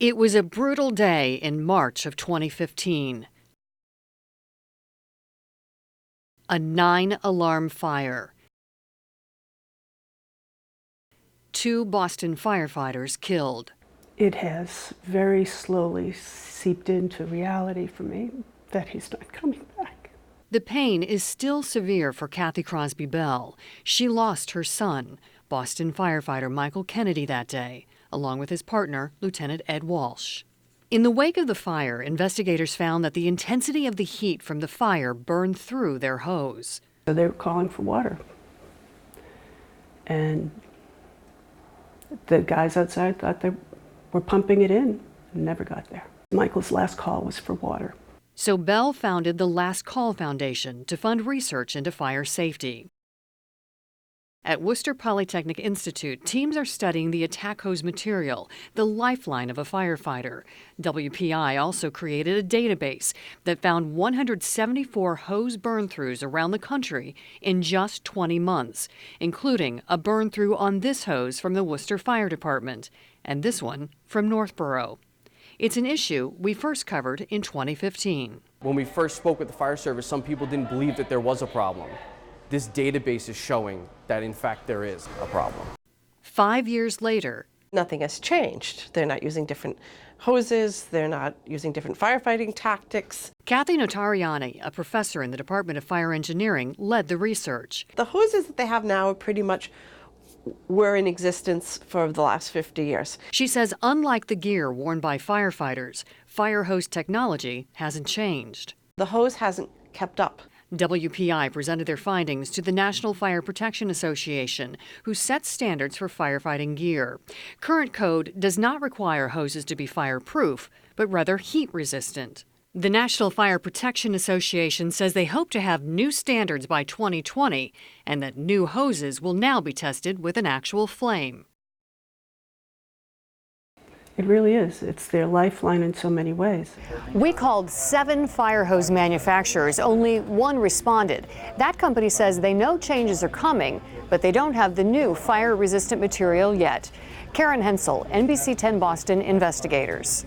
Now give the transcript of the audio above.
It was a brutal day in March of 2015. A 9-alarm fire. 2 Boston firefighters killed. It has very slowly seeped into reality for me that he's not coming back. The pain is still severe for Kathy Crosby Bell. She lost her son, Boston firefighter Michael Kennedy, that day, along with his partner, Lieutenant Ed Walsh. In the wake of the fire, investigators found that the intensity of the heat from the fire burned through their hose. So they were calling for water. And the guys outside thought they were pumping it in and never got there. Michael's last call was for water. So Bell founded the Last Call Foundation to fund research into fire safety. At Worcester Polytechnic Institute, teams are studying the attack hose material, the lifeline of a firefighter. WPI also created a database that found 174 hose burn-throughs around the country in just 20 months, including a burn-through on this hose from the Worcester Fire Department, and this one from Northborough. It's an issue we first covered in 2015. When we first spoke with the fire service, some people didn't believe that there was a problem. This database is showing that, in fact, there is a problem. 5 years later, nothing has changed. They're not using different hoses. They're not using different firefighting tactics. Kathy Notarianni, a professor in the Department of Fire Engineering, led the research. The hoses that they have now are pretty much were in existence for the last 50 years. She says unlike the gear worn by firefighters, fire hose technology hasn't changed. The hose hasn't kept up. WPI presented their findings to the National Fire Protection Association, who sets standards for firefighting gear. Current code does not require hoses to be fireproof, but rather heat-resistant. The National Fire Protection Association says they hope to have new standards by 2020 and that new hoses will now be tested with an actual flame. It really is. It's their lifeline in so many ways. We called 7 fire hose manufacturers. Only one responded. That company says they know changes are coming, but they don't have the new fire-resistant material yet. Karen Hensel, NBC 10 Boston Investigators.